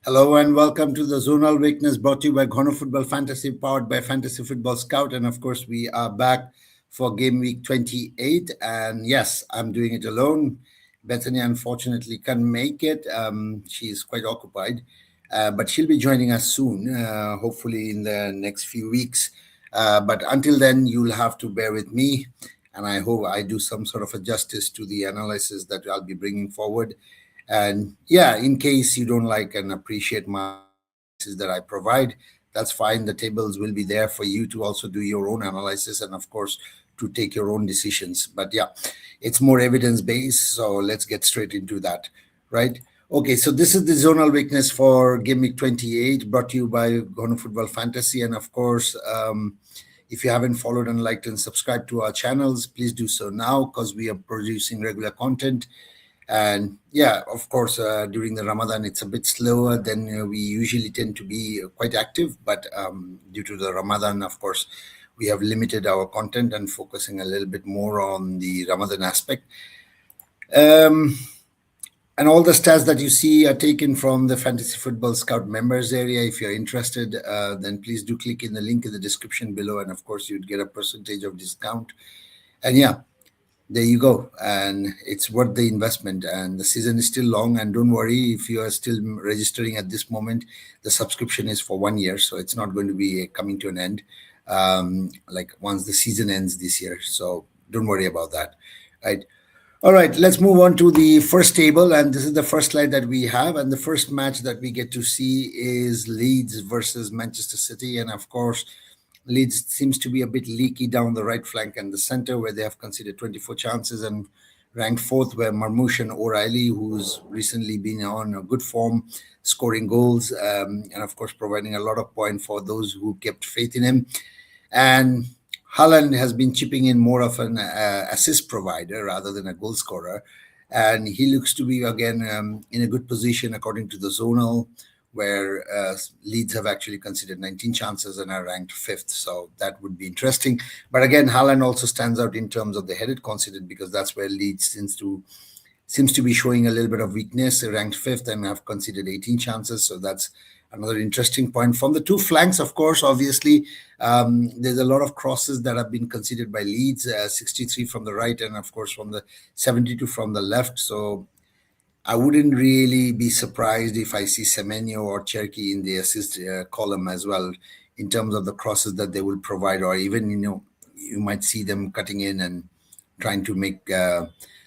Hello and welcome to the Zonal Weakness brought to you by Ghana Football Fantasy, powered by Fantasy Football Scout. And of course, we are back for game week 28. And yes, I'm doing it alone. Bethany unfortunately can't make it. She's quite occupied, but she'll be joining us soon, hopefully in the next few weeks. But until then, you'll have to bear with me. And I hope I do some sort of a justice to the analysis that I'll be bringing forward. And yeah, in case you don't like and appreciate my analysis that I provide, that's fine. The tables will be there for you to also do your own analysis and, of course, to take your own decisions. But yeah, it's more evidence based. So let's get straight into that, right? Okay, so this is the zonal weakness for Game Week 28, brought to you by Ghana Football Fantasy. And of course, if you haven't followed and liked and subscribed to our channels, please do so now because we are producing regular content. And yeah, of course, during the Ramadan, it's a bit slower than we usually tend to be quite active. But due to the Ramadan, of course, we have limited our content and focusing a little bit more on the Ramadan aspect. And all the stats that you see are taken from the Fantasy Football Scout members area. If you're interested, then please do click in the link in the description below. And of course, you'd get a percentage of discount. And yeah, there you go. And it's worth the investment. And the season is still long. And don't worry, if you are still registering at this moment, the subscription is for 1 year. So it's not going to be coming to an end like once the season ends this year. So don't worry about that, right? All right, let's move on to the first table. And this is the first slide that we have. And the first match that we get to see is Leeds versus Manchester City. And of course, Leeds seems to be a bit leaky down the right flank and the center, where they have conceded 24 chances, and ranked fourth were Marmoush and O'Reilly, who's recently been on a good form, scoring goals, and of course providing a lot of points for those who kept faith in him. And Haaland has been chipping in more of an assist provider rather than a goal scorer. And he looks to be, again, in a good position according to the Zonal, where Leeds have actually considered 19 chances and are ranked fifth. So that would be interesting. But again, Haaland also stands out in terms of the headed conceded, because that's where Leeds seems to be showing a little bit of weakness. They ranked fifth and have conceded 18 chances. So that's another interesting point. From the two flanks, of course, obviously, there's a lot of crosses that have been considered by Leeds, 63 from the right and, of course, from the 72 from the left. So I wouldn't really be surprised if I see Semenyo or Cherki in the assist column as well, in terms of the crosses that they will provide, or even, you might see them cutting in and trying to make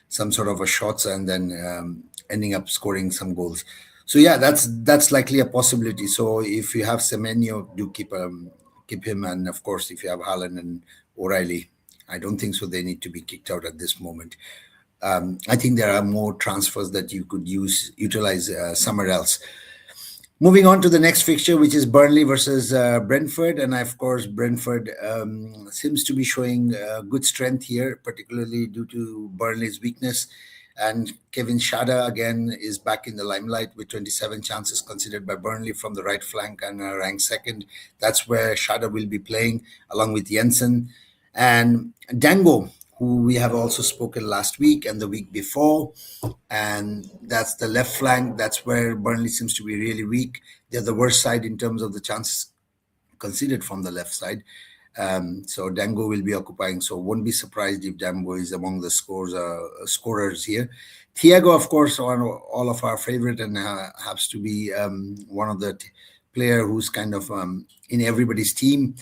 some sort of a shots and then ending up scoring some goals. So yeah, that's likely a possibility. So if you have Semenyo, do keep him, and of course, if you have Haaland and O'Reilly, I don't think so they need to be kicked out at this moment. I think there are more transfers that you could utilize somewhere else. Moving on to the next fixture, which is Burnley versus Brentford. And of course, Brentford seems to be showing good strength here, particularly due to Burnley's weakness. And Kevin Schade, again, is back in the limelight with 27 chances considered by Burnley from the right flank and ranked second. That's where Schade will be playing along with Jensen. And Dango, who we have also spoken last week and the week before. And that's the left flank. That's where Burnley seems to be really weak. They're the worst side in terms of the chances conceded from the left side. So Dango will be occupying. So won't be surprised if Dango is among the scorers here. Thiago, of course, all of our favorite, and happens to be one of the player who's kind of in everybody's team.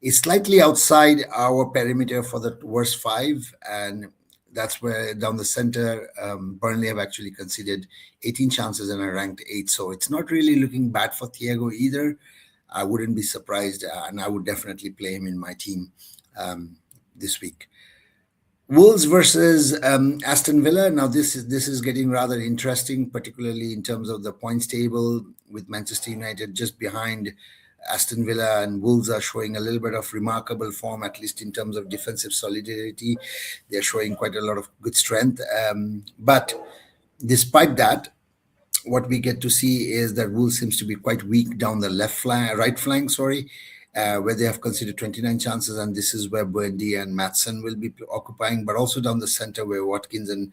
Is slightly outside our perimeter for the worst five, and that's where down the center, Burnley have actually conceded 18 chances and are ranked 8th. So it's not really looking bad for Thiago either. I wouldn't be surprised, and I would definitely play him in my team this week. Wolves versus Aston Villa. Now this is getting rather interesting, particularly in terms of the points table, with Manchester United just behind Aston Villa, and Wolves are showing a little bit of remarkable form, at least in terms of defensive solidity. They're showing quite a lot of good strength. But despite that, what we get to see is that Wolves seems to be quite weak down the right flank, where they have considered 29 chances, and this is where Buendia and Maatsen will be occupying, but also down the center where Watkins and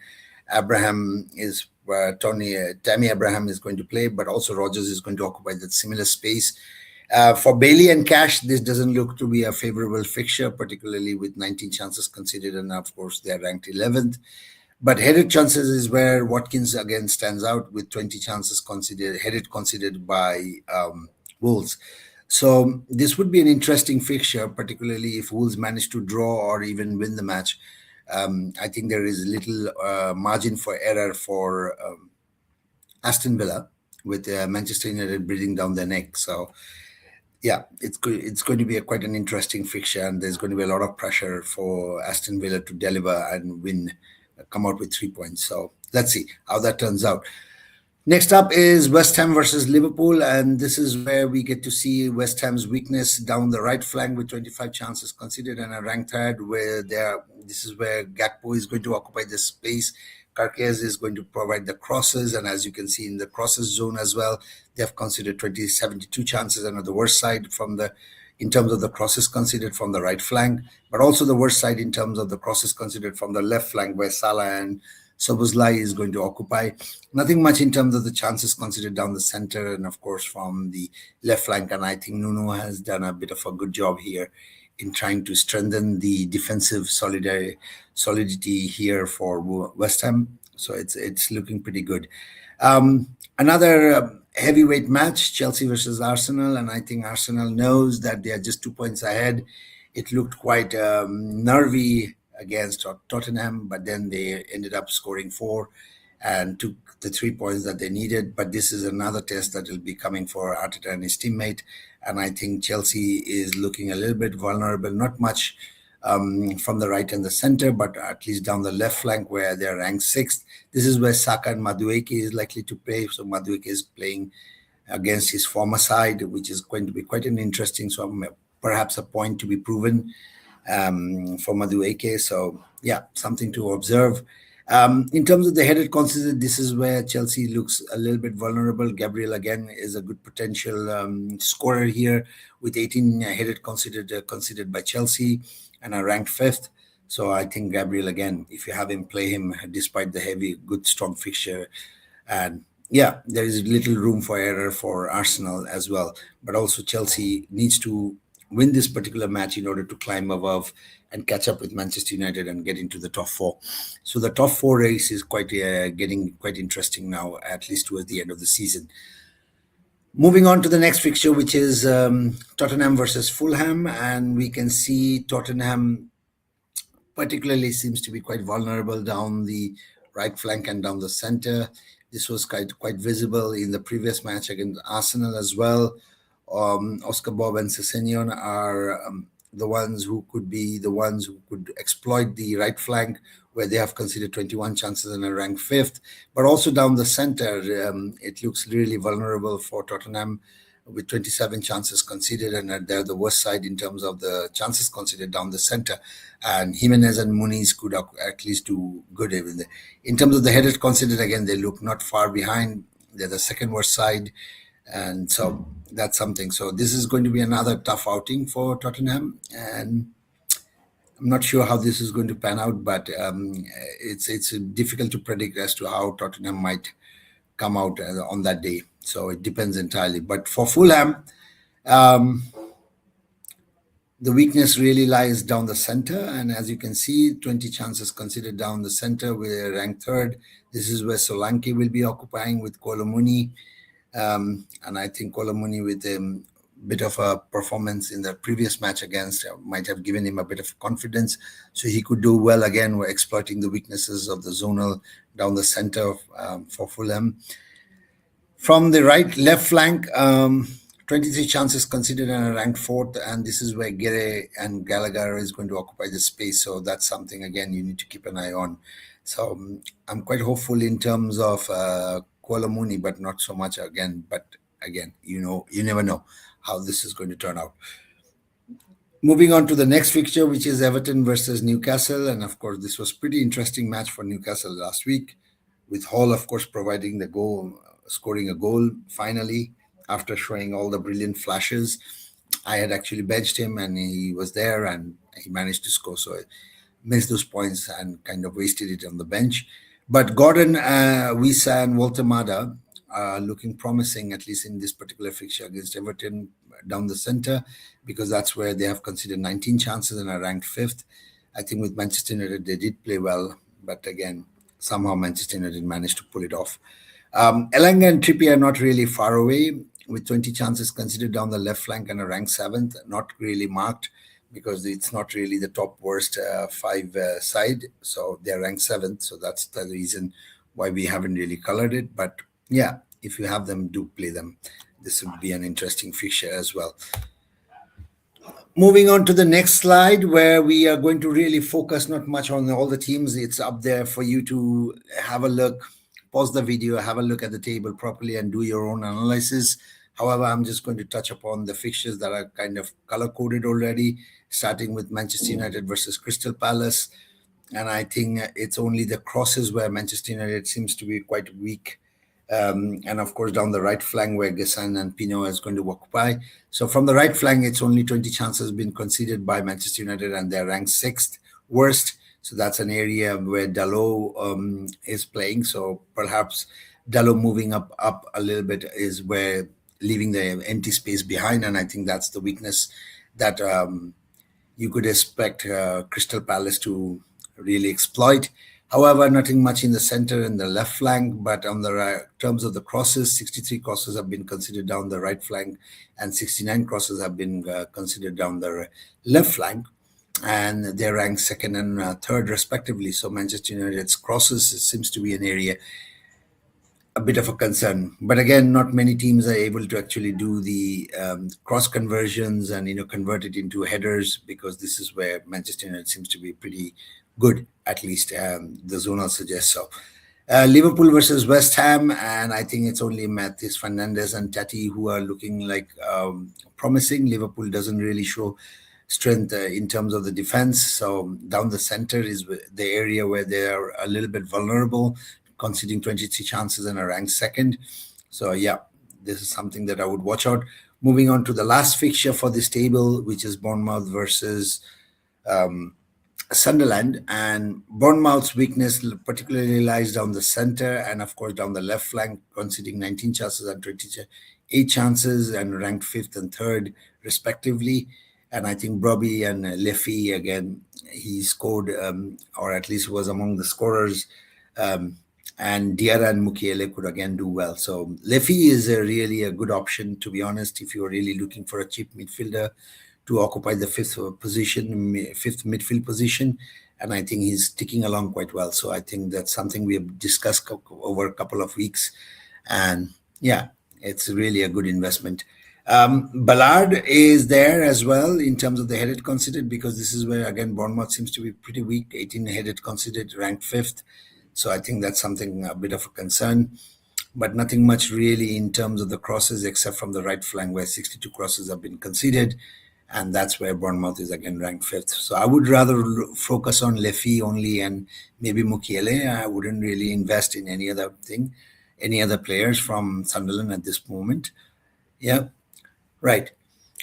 Abraham is where Tammy Abraham is going to play, but also Rogers is going to occupy that similar space. For Bailey and Cash, this doesn't look to be a favorable fixture, particularly with 19 chances considered, and of course they're ranked 11th. But headed chances is where Watkins again stands out with 20 chances considered by Wolves. So this would be an interesting fixture, particularly if Wolves manage to draw or even win the match. I think there is little margin for error for Aston Villa, with Manchester United breathing down their neck. So yeah, it's going to be quite an interesting fixture, and there's going to be a lot of pressure for Aston Villa to deliver and win, come out with 3 points. So let's see how that turns out. Next up is West Ham versus Liverpool, and this is where we get to see West Ham's weakness down the right flank with 25 chances considered and a ranked third. This is where Gakpo is going to occupy the space. Carquez is going to provide the crosses, and as you can see in the crosses zone as well, they have considered 72 chances, and on the worst side in terms of the crosses considered from the right flank, but also the worst side in terms of the crosses considered from the left flank, where Salah and Szoboszlai is going to occupy. Nothing much in terms of the chances considered down the center and, of course, from the left flank. And I think Nuno has done a bit of a good job here in trying to strengthen the defensive solidity here for West Ham. So it's looking pretty good. Another heavyweight match, Chelsea versus Arsenal. And I think Arsenal knows that they are just 2 points ahead. It looked quite nervy against Tottenham, but then they ended up scoring 4 and took the 3 points that they needed. But this is another test that will be coming for Arteta and his teammate. And I think Chelsea is looking a little bit vulnerable, not much from the right and the center, but at least down the left flank where they're ranked 6th. This is where Saka and Madueke is likely to play. So Madueke is playing against his former side, which is going to be quite an interesting, so perhaps a point to be proven for Madueke. So yeah, something to observe. In terms of the headed considered, this is where Chelsea looks a little bit vulnerable. Gabriel again is a good potential scorer here with 18 headed considered by Chelsea and are ranked 5th. So I think Gabriel again, if you have him, play him despite the heavy, good, strong fixture. And yeah, there is little room for error for Arsenal as well. But also Chelsea needs to win this particular match in order to climb above and catch up with Manchester United and get into the top 4. So the top 4 race is getting quite interesting now, at least towards the end of the season. Moving on to the next fixture, which is Tottenham versus Fulham, and we can see Tottenham particularly seems to be quite vulnerable down the right flank and down the center. This was quite visible in the previous match against Arsenal as well. Oscar Bob and Sessegnon are the ones who could exploit the right flank, where they have considered 21 chances and are ranked 5th. But also down the center, it looks really vulnerable for Tottenham with 27 chances considered, and they're the worst side in terms of the chances considered down the center. And Jimenez and Muniz could at least do good. In terms of the headed considered, again, they look not far behind. They're the second worst side. And so that's something. So this is going to be another tough outing for Tottenham, and I'm not sure how this is going to pan out, but it's difficult to predict as to how Tottenham might come out on that day. So it depends entirely. But for Fulham, the weakness really lies down the center. And as you can see, 20 chances considered down the center. We're ranked 3rd. This is where Solanke will be occupying with Kolomuni. And I think Kolomuni, with a bit of a performance in the previous match against, might have given him a bit of confidence. So he could do well again. We're exploiting the weaknesses of the zonal down the center for Fulham. From the left flank, 23 chances considered and are ranked 4th. And this is where Gueye and Gallagher is going to occupy the space. So that's something, again, you need to keep an eye on. So I'm quite hopeful in terms of Kolomuni, but not so much again. But again, you never know how this is going to turn out. Moving on to the next fixture, which is Everton versus Newcastle. And of course, this was pretty interesting match for Newcastle last week, with Hall, of course, providing the goal, scoring a goal finally after showing all the brilliant flashes. I had actually benched him and he was there and he managed to score. So I missed those points and kind of wasted it on the bench. But Gordon, Wisa, and Walter Mada are looking promising, at least in this particular fixture against Everton down the center, because that's where they have considered 19 chances and are ranked fifth. I think with Manchester United, they did play well, but again, somehow Manchester United managed to pull it off. Elanga and Trippier are not really far away, with 20 chances considered down the left flank and a ranked seventh, not really marked because it's not really the top worst five side. So they're ranked seventh. So that's the reason why we haven't really colored it. But yeah, if you have them, do play them. This would be an interesting fixture as well. Moving on to the next slide, where we are going to really focus not much on all the teams. It's up there for you to have a look, pause the video, have a look at the table properly, and do your own analysis. However, I'm just going to touch upon the fixtures that are kind of color coded already, starting with Manchester United versus Crystal Palace. And I think it's only the crosses where Manchester United seems to be quite weak. And of course, down the right flank where Gessan and Pino is going to occupy. So from the right flank, it's only 20 chances been conceded by Manchester United, and they're ranked sixth worst. So that's an area where Dalot is playing. So perhaps Dalot moving up a little bit is where leaving the empty space behind, and I think that's the weakness that you could expect Crystal Palace to really exploit. However, nothing much in the center and the left flank, but on the terms of the crosses, 63 crosses have been considered down the right flank and 69 crosses have been considered down the left flank, and they're ranked second and third respectively. So Manchester United's crosses seems to be an area a bit of a concern. But again, not many teams are able to actually do the cross conversions and convert it into headers, because this is where Manchester United seems to be pretty good, at least the Zonal suggests so. Liverpool versus West Ham, and I think it's only Matheus Fernandes and Tati who are looking like promising. Liverpool doesn't really show strength in terms of the defense, so down the center is the area where they are a little bit vulnerable, conceding 23 chances and are ranked second. So yeah, this is something that I would watch out. Moving on to the last fixture for this table, which is Bournemouth versus Sunderland, and Bournemouth's weakness particularly lies down the center and of course down the left flank, conceding 19 chances and 28 chances and ranked fifth and third respectively. And I think Brobby and Lefi, again, he scored or at least was among the scorers. And Diarra and Mukiele could again do well. So Lefi is really a good option, to be honest, if you're really looking for a cheap midfielder to occupy the fifth midfield position. And I think he's ticking along quite well. So I think that's something we have discussed over a couple of weeks. And yeah, it's really a good investment. Ballard is there as well in terms of the headed considered, because this is where, again, Bournemouth seems to be pretty weak, 18 headed considered, ranked fifth. So I think that's something a bit of a concern, but nothing much really in terms of the crosses, except from the right flank where 62 crosses have been conceded. And that's where Bournemouth is again ranked fifth. So I would rather focus on Lefi only and maybe Mukiele. I wouldn't really invest in any other thing, any other players from Sunderland at this moment. Yeah, right.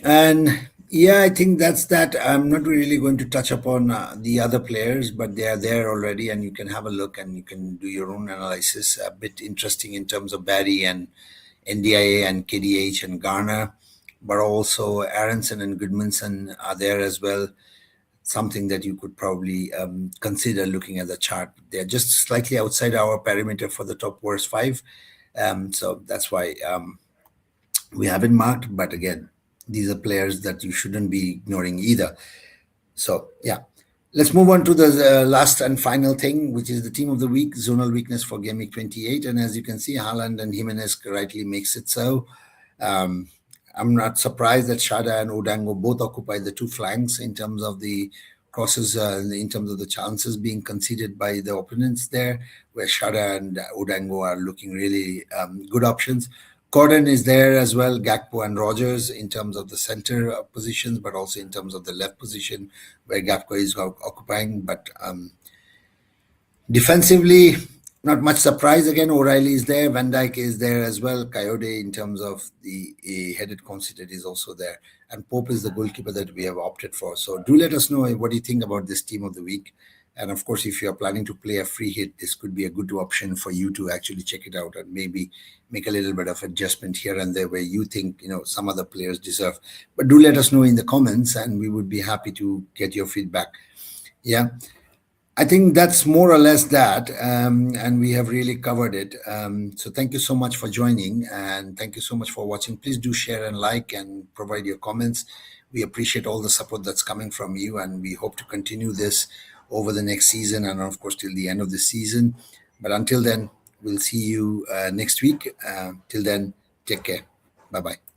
And yeah, I think that's that. I'm not really going to touch upon the other players, but they are there already, and you can have a look and you can do your own analysis. A bit interesting in terms of Barry and NDIA and KDH and Garner, but also Aronson and Goodmanson are there as well. Something that you could probably consider looking at the chart. They're just slightly outside our perimeter for the top worst five. So that's why we haven't marked. But again, these are players that you shouldn't be ignoring either. So yeah, let's move on to the last and final thing, which is the team of the week, zonal weakness for Game Week 28. And as you can see, Haaland and Jimenez rightly makes it so. I'm not surprised that Shada and Odango both occupy the two flanks in terms of the crosses, in terms of the chances being conceded by the opponents there, where Shada and Odango are looking really good options. Gordon is there as well, Gakpo and Rogers in terms of the center positions, but also in terms of the left position where Gakpo is occupying. But defensively, not much surprise again. O'Reilly is there, Van Dijk is there as well. Coyote in terms of the headed considered is also there. And Pope is the goalkeeper that we have opted for. So do let us know what do you think about this team of the week. And of course, if you're planning to play a free hit, this could be a good option for you to actually check it out and maybe make a little bit of adjustment here and there where you think, some other players deserve. But do let us know in the comments, and we would be happy to get your feedback. Yeah. I think that's more or less that, and we have really covered it. So thank you so much for joining, and thank you so much for watching. Please do share and like and provide your comments. We appreciate all the support that's coming from you, and we hope to continue this over the next season and, of course, till the end of the season. But until then, we'll see you next week. Till then, take care. Bye-bye.